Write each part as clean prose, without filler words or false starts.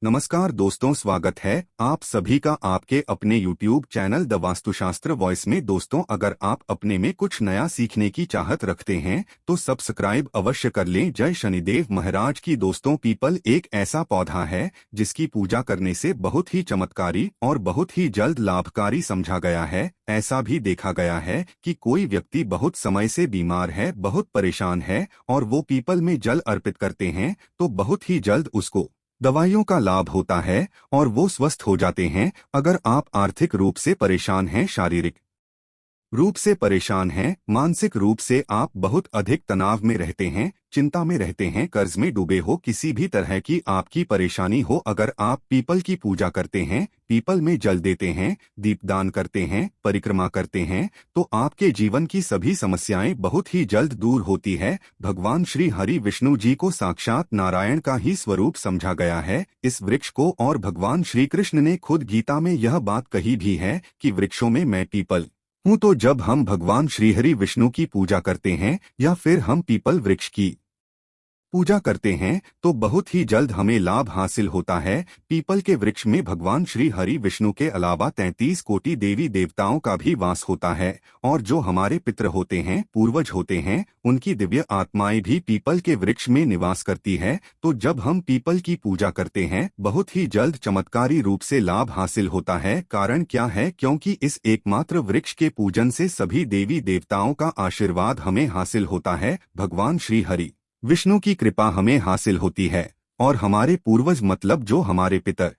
नमस्कार दोस्तों, स्वागत है आप सभी का आपके अपने YouTube channel the Vastushastra voice में। दोस्तों, अगर आप अपने में कुछ नया सीखने की चाहत रखते हैं तो सब्सक्राइब अवश्य कर लें। जय शनिदेव महाराज की। दोस्तों, पीपल एक ऐसा पौधा है जिसकी पूजा करने से बहुत ही चमत्कारी और बहुत ही जल्द लाभकारी समझा गया है। ऐसा भी देखा गया है कि कोई व्यक्ति बहुत समय से बीमार है, बहुत परेशान है और वो पीपल में जल अर्पित करते हैं तो बहुत ही जल्द उसको दवाइयों का लाभ होता है और वो स्वस्थ हो जाते हैं। अगर आप आर्थिक रूप से परेशान हैं, शारीरिक रूप से परेशान हैं, मानसिक रूप से आप बहुत अधिक तनाव में रहते हैं, चिंता में रहते हैं, कर्ज में डूबे हो, किसी भी तरह की आपकी परेशानी हो, अगर आप पीपल की पूजा करते हैं, पीपल में जल देते हैं, दीपदान करते हैं, परिक्रमा करते हैं, तो आपके जीवन की सभी समस्याएं बहुत ही जल्द दूर होती है। भगवान श्री हरि विष्णु जी को साक्षात नारायण का ही स्वरूप समझा गया है इस वृक्ष को, और भगवान श्री कृष्ण ने खुद गीता में यह बात कही भी है कि वृक्षों में मैं पीपल हूँ। तो जब हम भगवान श्रीहरि विष्णु की पूजा करते हैं या फिर हम पीपल वृक्ष की पूजा करते हैं तो बहुत ही जल्द हमें लाभ हासिल होता है। पीपल के वृक्ष में भगवान श्री हरि विष्णु के अलावा 33 कोटि देवी देवताओं का भी वास होता है, और जो हमारे पितर होते हैं, पूर्वज होते हैं, उनकी दिव्य आत्माएं भी पीपल के वृक्ष में निवास करती है। तो जब हम पीपल की पूजा करते हैं बहुत ही जल्द चमत्कारी रूप से लाभ हासिल होता है। कारण क्या है? क्योंकि इस एकमात्र वृक्ष के पूजन से सभी देवी देवताओं का आशीर्वाद हमें हासिल होता है, भगवान श्री हरि विष्णु की कृपा हमें हासिल होती है, और हमारे पूर्वज मतलब जो हमारे पितर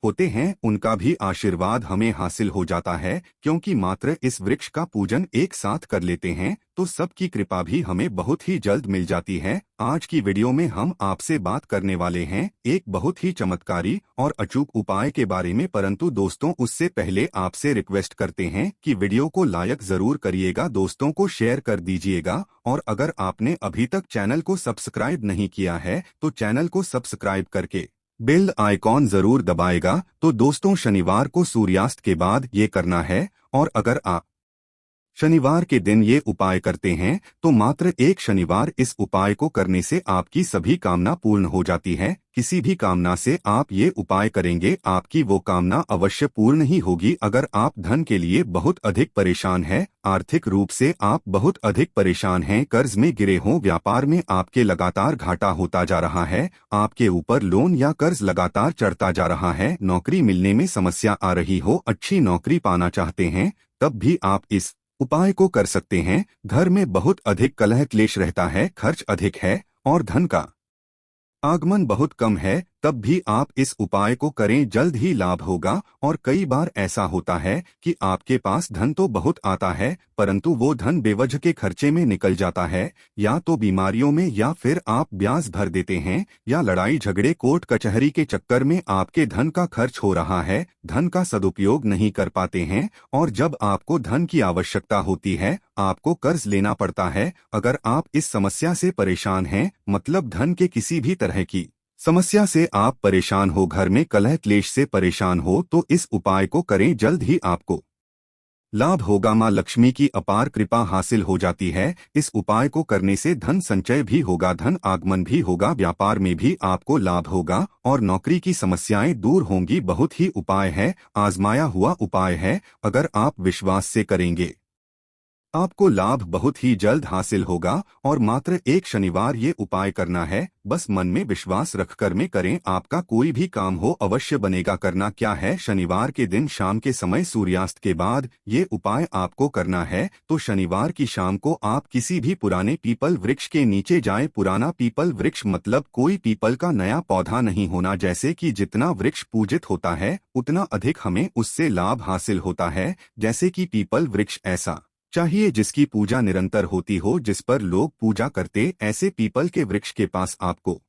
होते हैं उनका भी आशीर्वाद हमें हासिल हो जाता है। क्योंकि मात्र इस वृक्ष का पूजन एक साथ कर लेते हैं तो सबकी कृपा भी हमें बहुत ही जल्द मिल जाती है। आज की वीडियो में हम आपसे बात करने वाले हैं एक बहुत ही चमत्कारी और अचूक उपाय के बारे में, परंतु दोस्तों उससे पहले आपसे रिक्वेस्ट करते हैं कि वीडियो को लाइक जरूर करिएगा, दोस्तों को शेयर कर दीजिएगा, और अगर आपने अभी तक चैनल को सब्सक्राइब नहीं किया है तो चैनल को सब्सक्राइब करके बेल आइकॉन जरूर दबाएगा। तो दोस्तों, शनिवार को सूर्यास्त के बाद ये करना है, और अगर आप शनिवार के दिन ये उपाय करते हैं तो मात्र एक शनिवार इस उपाय को करने से आपकी सभी कामना पूर्ण हो जाती है। किसी भी कामना से आप ये उपाय करेंगे आपकी वो कामना अवश्य पूर्ण ही होगी। अगर आप धन के लिए बहुत अधिक परेशान हैं, आर्थिक रूप से आप बहुत अधिक परेशान हैं, कर्ज में गिरे हों, व्यापार में आपके लगातार घाटा होता जा रहा है, आपके ऊपर लोन या कर्ज लगातार चढ़ता जा रहा है, नौकरी मिलने में समस्या आ रही हो, अच्छी नौकरी पाना चाहते हैं, तब भी आप इस उपाय को कर सकते हैं। घर में बहुत अधिक कलह क्लेश रहता है, खर्च अधिक है और धन का आगमन बहुत कम है, तब भी आप इस उपाय को करें, जल्द ही लाभ होगा। और कई बार ऐसा होता है कि आपके पास धन तो बहुत आता है परंतु वो धन बेवजह के खर्चे में निकल जाता है, या तो बीमारियों में, या फिर आप ब्याज भर देते हैं, या लड़ाई झगड़े कोर्ट कचहरी के चक्कर में आपके धन का खर्च हो रहा है, धन का सदुपयोग नहीं कर पाते हैं, और जब आपको धन की आवश्यकता होती है आपको कर्ज लेना पड़ता है। अगर आप इस समस्या से परेशान हैं, मतलब धन के किसी भी तरह की समस्या से आप परेशान हो, घर में कलह क्लेश से परेशान हो, तो इस उपाय को करें, जल्द ही आपको लाभ होगा। मां लक्ष्मी की अपार कृपा हासिल हो जाती है। इस उपाय को करने से धन संचय भी होगा, धन आगमन भी होगा, व्यापार में भी आपको लाभ होगा और नौकरी की समस्याएं दूर होंगी। बहुत ही उपाय है, आजमाया हुआ उपाय है, अगर आप विश्वास से करेंगे आपको लाभ बहुत ही जल्द हासिल होगा। और मात्र एक शनिवार ये उपाय करना है, बस मन में विश्वास रखकर में करें, आपका कोई भी काम हो अवश्य बनेगा। करना क्या है? शनिवार के दिन शाम के समय सूर्यास्त के बाद ये उपाय आपको करना है। तो शनिवार की शाम को आप किसी भी पुराने पीपल वृक्ष के नीचे जाएं। पुराना पीपल वृक्ष मतलब कोई पीपल का नया पौधा नहीं होना, जैसे कि जितना वृक्ष पूजित होता है उतना अधिक हमें उससे लाभ हासिल होता है। जैसे कि पीपल वृक्ष ऐसा चाहिए जिसकी पूजा निरंतर होती हो, जिस पर लोग पूजा करते, ऐसे पीपल के वृक्ष के पास आपको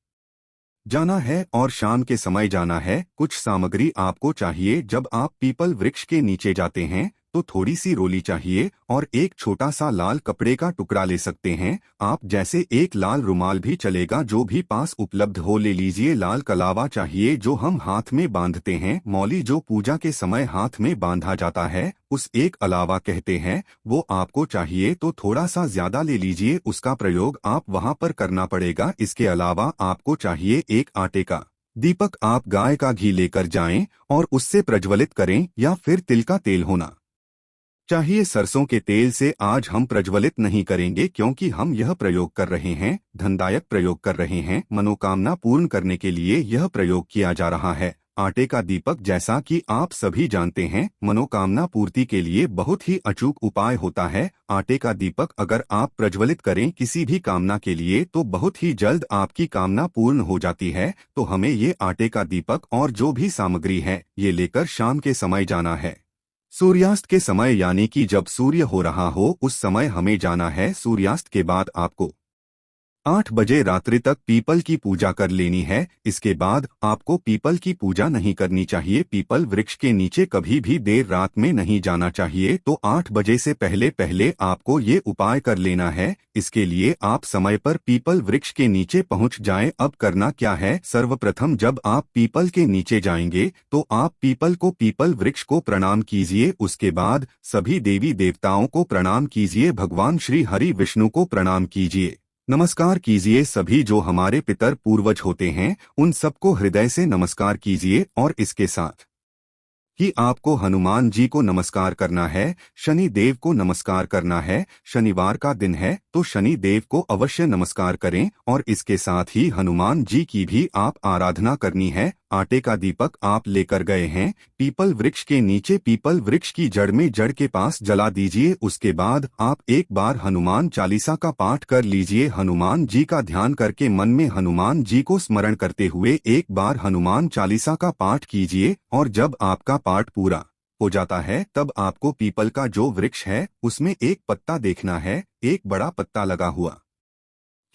जाना है और शाम के समय जाना है। कुछ सामग्री आपको चाहिए। जब आप पीपल वृक्ष के नीचे जाते हैं तो थोड़ी सी रोली चाहिए और एक छोटा सा लाल कपड़े का टुकड़ा ले सकते हैं आप, जैसे एक लाल रुमाल भी चलेगा, जो भी पास उपलब्ध हो ले लीजिए। लाल कलावा चाहिए जो हम हाथ में बांधते हैं, मौली जो पूजा के समय हाथ में बांधा जाता है उस एक अलावा कहते हैं, वो आपको चाहिए। तो थोड़ा सा ज्यादा ले लीजिए, उसका प्रयोग आप वहां पर करना पड़ेगा। इसके अलावा आपको चाहिए एक आटे का दीपक आप गाय का घी लेकर जाएं और उससे प्रज्वलित करें या फिर तिल का तेल होना चाहिए। सरसों के तेल से आज हम प्रज्वलित नहीं करेंगे क्योंकि हम यह प्रयोग कर रहे हैं, धनदायक प्रयोग कर रहे हैं, मनोकामना पूर्ण करने के लिए यह प्रयोग किया जा रहा है। आटे का दीपक जैसा कि आप सभी जानते हैं मनोकामना पूर्ति के लिए बहुत ही अचूक उपाय होता है। आटे का दीपक अगर आप प्रज्वलित करें किसी भी कामना के लिए तो बहुत ही जल्द आपकी कामना पूर्ण हो जाती है। तो हमें ये आटे का दीपक और जो भी सामग्री है ये लेकर शाम के समय जाना है। सूर्यास्त के समय यानी कि जब सूर्य हो रहा हो उस समय हमें जाना है। सूर्यास्त के बाद आपको 8 बजे रात्रि तक पीपल की पूजा कर लेनी है। इसके बाद आपको पीपल की पूजा नहीं करनी चाहिए। पीपल वृक्ष के नीचे कभी भी देर रात में नहीं जाना चाहिए। तो 8 बजे से पहले पहले आपको ये उपाय कर लेना है। इसके लिए आप समय पर पीपल वृक्ष के नीचे पहुंच जाएं। अब करना क्या है, सर्वप्रथम जब आप पीपल के नीचे जाएंगे तो आप पीपल वृक्ष को प्रणाम कीजिए। उसके बाद सभी देवी देवताओं को प्रणाम कीजिए। भगवान श्री हरि विष्णु को प्रणाम कीजिए, नमस्कार कीजिए। सभी जो हमारे पितर पूर्वज होते हैं उन सबको हृदय से नमस्कार कीजिए। और इसके साथ कि आपको हनुमान जी को नमस्कार करना है, शनि देव को नमस्कार करना है। शनिवार का दिन है तो शनि देव को अवश्य नमस्कार करें और इसके साथ ही हनुमान जी की भी आप आराधना करनी है। आटे का दीपक आप लेकर गए हैं, पीपल वृक्ष के नीचे पीपल वृक्ष की जड़ में जड़ के पास जला दीजिए। उसके बाद आप एक बार हनुमान चालीसा का पाठ कर लीजिए। हनुमान जी का ध्यान करके मन में हनुमान जी को स्मरण करते हुए एक बार हनुमान चालीसा का पाठ कीजिए। और जब आपका पाठ पूरा हो जाता है तब आपको पीपल का जो वृक्ष है उसमें एक पत्ता देखना है, एक बड़ा पत्ता लगा हुआ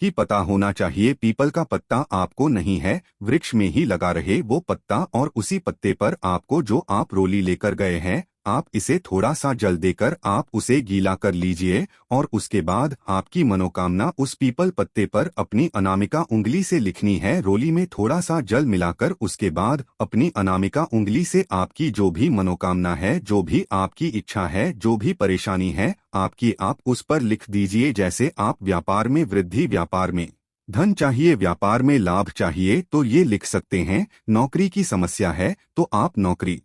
ही पता होना चाहिए। पीपल का पत्ता आपको नहीं है, वृक्ष में ही लगा रहे वो पत्ता। और उसी पत्ते पर आपको जो आप रोली लेकर गए हैं आप इसे थोड़ा सा जल देकर आप उसे गीला कर लीजिए। और उसके बाद आपकी मनोकामना उस पीपल पत्ते पर अपनी अनामिका उंगली से लिखनी है। रोली में थोड़ा सा जल मिलाकर उसके बाद अपनी अनामिका उंगली से आपकी जो भी मनोकामना है, जो भी आपकी इच्छा है, जो भी परेशानी है आपकी, आप उस पर लिख दीजिए। जैसे आप व्यापार में वृद्धि, व्यापार में धन चाहिए, व्यापार में लाभ चाहिए तो ये लिख सकते हैं। नौकरी की समस्या है तो आप नौकरी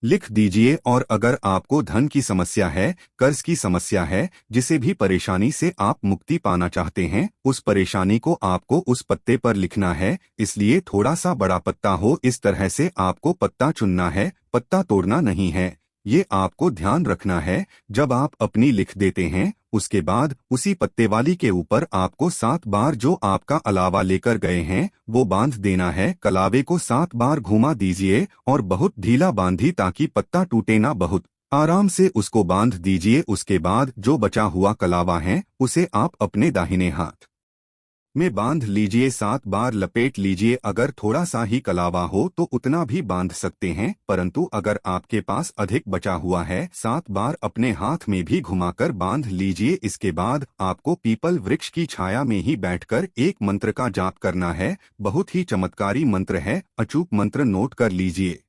लिख दीजिए। और अगर आपको धन की समस्या है, कर्ज की समस्या है, जिसे भी परेशानी से आप मुक्ति पाना चाहते हैं उस परेशानी को आपको उस पत्ते पर लिखना है। इसलिए थोड़ा सा बड़ा पत्ता हो, इस तरह से आपको पत्ता चुनना है, पत्ता तोड़ना नहीं है। ये आपको ध्यान रखना है। जब आप अपनी लिख देते हैं उसके बाद उसी पत्ते वाली के ऊपर आपको 7 बार जो आपका अलावा लेकर गए हैं वो बांध देना है। कलावे को 7 बार घुमा दीजिए और बहुत ढीला बांधी ताकि पत्ता टूटे ना, बहुत आराम से उसको बांध दीजिए। उसके बाद जो बचा हुआ कलावा है उसे आप अपने दाहिने हाथ में बांध लीजिए, 7 बार लपेट लीजिए। अगर थोड़ा सा ही कलावा हो तो उतना भी बांध सकते हैं, परंतु अगर आपके पास अधिक बचा हुआ है 7 बार अपने हाथ में भी घुमाकर बांध लीजिए। इसके बाद आपको पीपल वृक्ष की छाया में ही बैठकर एक मंत्र का जाप करना है। बहुत ही चमत्कारी मंत्र है, अचूक मंत्र नोट कर लीजिए।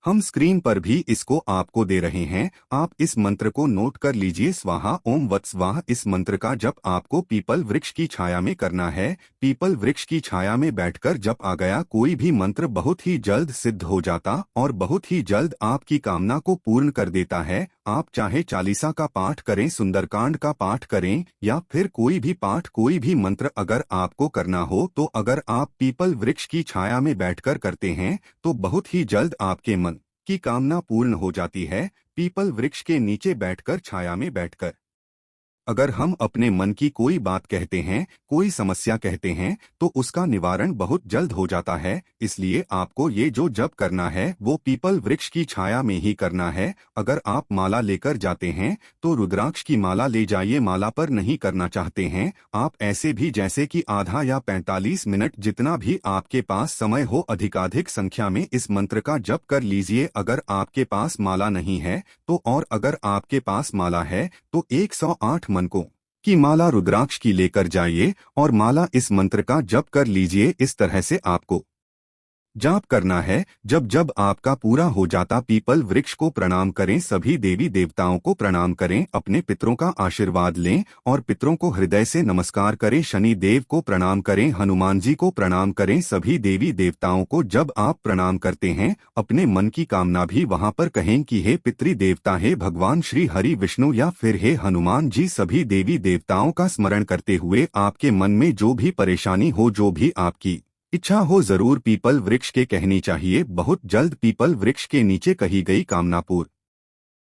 हम स्क्रीन पर भी इसको आपको दे रहे हैं, आप इस मंत्र को नोट कर लीजिए। स्वाहा ओम वत् स्वाहा। इस मंत्र का जप आपको पीपल वृक्ष की छाया में करना है। पीपल वृक्ष की छाया में बैठकर जप आ गया कोई भी मंत्र बहुत ही जल्द सिद्ध हो जाता और बहुत ही जल्द आपकी कामना को पूर्ण कर देता है। आप चाहे चालीसा का पाठ करें, सुंदरकांड का पाठ करें या फिर कोई भी पाठ, कोई भी मंत्र अगर आपको करना हो तो अगर आप पीपल वृक्ष की छाया में बैठकर करते हैं तो बहुत ही जल्द आपके मन की कामना पूर्ण हो जाती है। पीपल वृक्ष के नीचे बैठकर, छाया में बैठकर अगर हम अपने मन की कोई बात कहते हैं, कोई समस्या कहते हैं तो उसका निवारण बहुत जल्द हो जाता है। इसलिए आपको ये जो जप करना है वो पीपल वृक्ष की छाया में ही करना है। अगर आप माला लेकर जाते हैं तो रुद्राक्ष की माला ले जाइए। माला पर नहीं करना चाहते हैं आप ऐसे भी जैसे कि आधा या 45 मिनट जितना भी आपके पास समय हो अधिकाधिक संख्या में इस मंत्र का जप कर लीजिए। अगर आपके पास माला नहीं है तो, और अगर आपके पास माला है तो 108 मनकों की माला रुद्राक्ष की लेकर जाइए और माला इस मंत्र का जप कर लीजिए। इस तरह से आपको जाप करना है। जब जब आपका पूरा हो जाता पीपल वृक्ष को प्रणाम करें, सभी देवी देवताओं को प्रणाम करें, अपने पितरों का आशीर्वाद लें और पितरों को हृदय से नमस्कार करें। शनि देव को प्रणाम करें, हनुमान जी को प्रणाम करें। सभी देवी देवताओं को जब आप प्रणाम करते हैं, अपने मन की कामना भी वहां पर कहें कि हे पितृ देवता, हे भगवान श्री हरि विष्णु या फिर हे हनुमान जी। सभी देवी देवताओं का स्मरण करते हुए आपके मन में जो भी परेशानी हो, जो भी आपकी इच्छा हो, जरूर पीपल वृक्ष के कहनी चाहिए। बहुत जल्द पीपल वृक्ष के नीचे कही गई कामना पूर्ण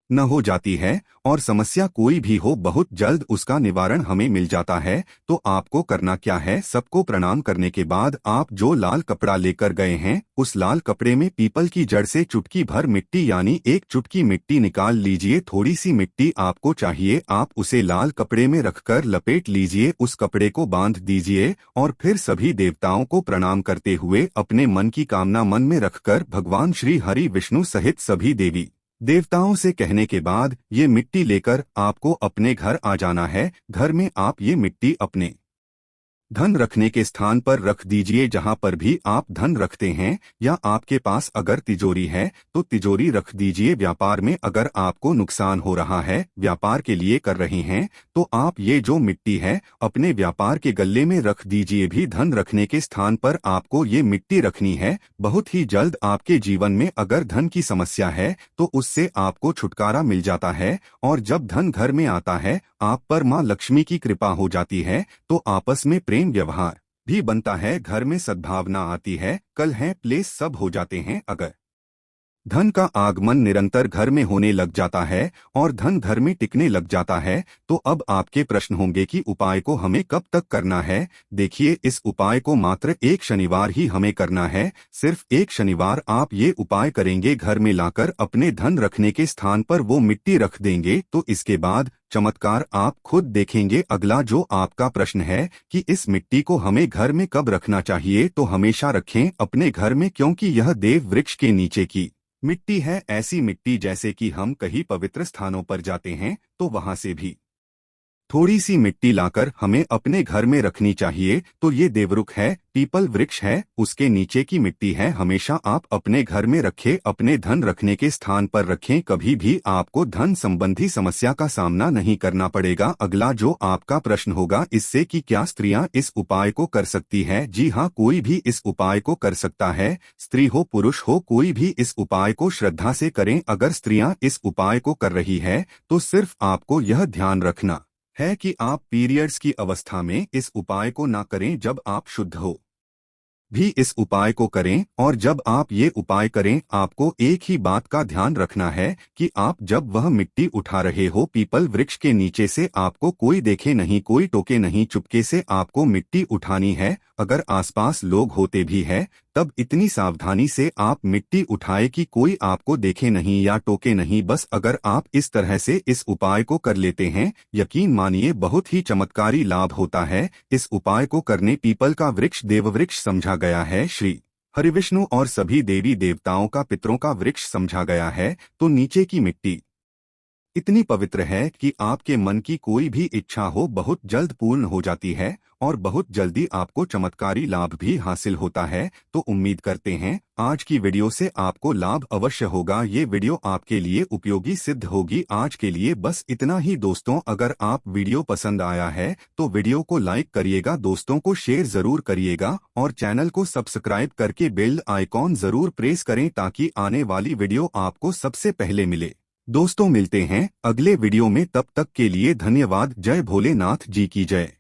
न हो जाती है और समस्या कोई भी हो, बहुत जल्द उसका निवारण हमें मिल जाता है। तो आपको करना क्या है, सबको प्रणाम करने के बाद आप जो लाल कपड़ा लेकर गए हैं, उस लाल कपड़े में पीपल की जड़ से चुटकी भर मिट्टी यानी एक चुटकी मिट्टी निकाल लीजिए। थोड़ी सी मिट्टी आपको चाहिए, आप उसे लाल कपड़े में रखकर लपेट लीजिए, उस कपड़े को बांध दीजिए और फिर सभी देवताओं को प्रणाम करते हुए अपने मन की कामना मन में रखकर भगवान श्री हरि विष्णु सहित सभी देवी देवताओं से कहने के बाद ये मिट्टी लेकर आपको अपने घर आ जाना है। घर में आप ये मिट्टी अपने धन रखने के स्थान पर रख दीजिए, जहां पर भी आप धन रखते हैं, या आपके पास अगर तिजोरी है तो तिजोरी रख दीजिए। व्यापार में अगर आपको नुकसान हो रहा है, व्यापार के लिए कर रही हैं, तो आप ये जो मिट्टी है अपने व्यापार के गल्ले में रख दीजिए। भी धन रखने के स्थान पर आपको ये मिट्टी रखनी है। बहुत ही जल्द आपके जीवन में अगर धन की समस्या है तो उससे आपको छुटकारा मिल जाता है, और जब धन घर में आता है आप पर मां लक्ष्मी की कृपा हो जाती है। तो आपस में प्रेम व्यवहार भी बनता है, घर में सद्भावना आती है, कल है प्लेस सब हो जाते हैं। अगर धन का आगमन निरंतर घर में होने लग जाता है और धन घर में टिकने लग जाता है, तो अब आपके प्रश्न होंगे कि उपाय को हमें कब तक करना है। देखिए, इस उपाय को मात्र एक शनिवार ही हमें करना है। सिर्फ एक शनिवार आप ये उपाय करेंगे, घर में लाकर अपने धन रखने के स्थान पर वो मिट्टी रख देंगे, तो इसके बाद चमत्कार आप खुद देखेंगे। अगला जो आपका प्रश्न है कि इस मिट्टी को हमें घर में कब रखना चाहिए, तो हमेशा रखें अपने घर में, क्योंकि यह देव वृक्ष के नीचे की मिट्टी है। ऐसी मिट्टी जैसे कि हम कहीं पवित्र स्थानों पर जाते हैं तो वहां से भी थोड़ी सी मिट्टी लाकर हमें अपने घर में रखनी चाहिए। तो ये देवरुख है, पीपल वृक्ष है, उसके नीचे की मिट्टी है। हमेशा आप अपने घर में रखें, अपने धन रखने के स्थान पर रखें, कभी भी आपको धन संबंधी समस्या का सामना नहीं करना पड़ेगा। अगला जो आपका प्रश्न होगा इससे कि क्या स्त्रियां इस उपाय को कर सकती है। जी हाँ, कोई भी इस उपाय को कर सकता है, स्त्री हो पुरुष हो, कोई भी इस उपाय को श्रद्धा से करें। अगर स्त्रियां इस उपाय को कर रही है तो सिर्फ आपको यह ध्यान रखना है कि आप पीरियड्स की अवस्था में इस उपाय को ना करें, जब आप शुद्ध हो भी इस उपाय को करें। और जब आप ये उपाय करें, आपको एक ही बात का ध्यान रखना है कि आप जब वह मिट्टी उठा रहे हो पीपल वृक्ष के नीचे से, आपको कोई देखे नहीं, कोई टोके नहीं, चुपके से आपको मिट्टी उठानी है। अगर आसपास लोग होते भी हैं तब इतनी सावधानी से आप मिट्टी उठाए कि कोई आपको देखे नहीं या टोके नहीं। बस अगर आप इस तरह से इस उपाय को कर लेते हैं, यकीन मानिए बहुत ही चमत्कारी लाभ होता है। इस उपाय को करने पीपल का वृक्ष देववृक्ष समझा गया है, श्री हरिविष्णु और सभी देवी देवताओं का पितरों का वृक्ष समझा गया है। तो नीचे की मिट्टी इतनी पवित्र है कि आपके मन की कोई भी इच्छा हो बहुत जल्द पूर्ण हो जाती है और बहुत जल्दी आपको चमत्कारी लाभ भी हासिल होता है। तो उम्मीद करते हैं आज की वीडियो से आपको लाभ अवश्य होगा, ये वीडियो आपके लिए उपयोगी सिद्ध होगी। आज के लिए बस इतना ही दोस्तों। अगर आप वीडियो पसंद आया है तो वीडियो को लाइक करिएगा, दोस्तों को शेयर जरूर करिएगा और चैनल को सब्सक्राइब करके बेल आइकॉन जरूर प्रेस करें ताकि आने वाली वीडियो आपको सबसे पहले मिले। दोस्तों मिलते हैं अगले वीडियो में, तब तक के लिए धन्यवाद। जय भोलेनाथ जी की जय।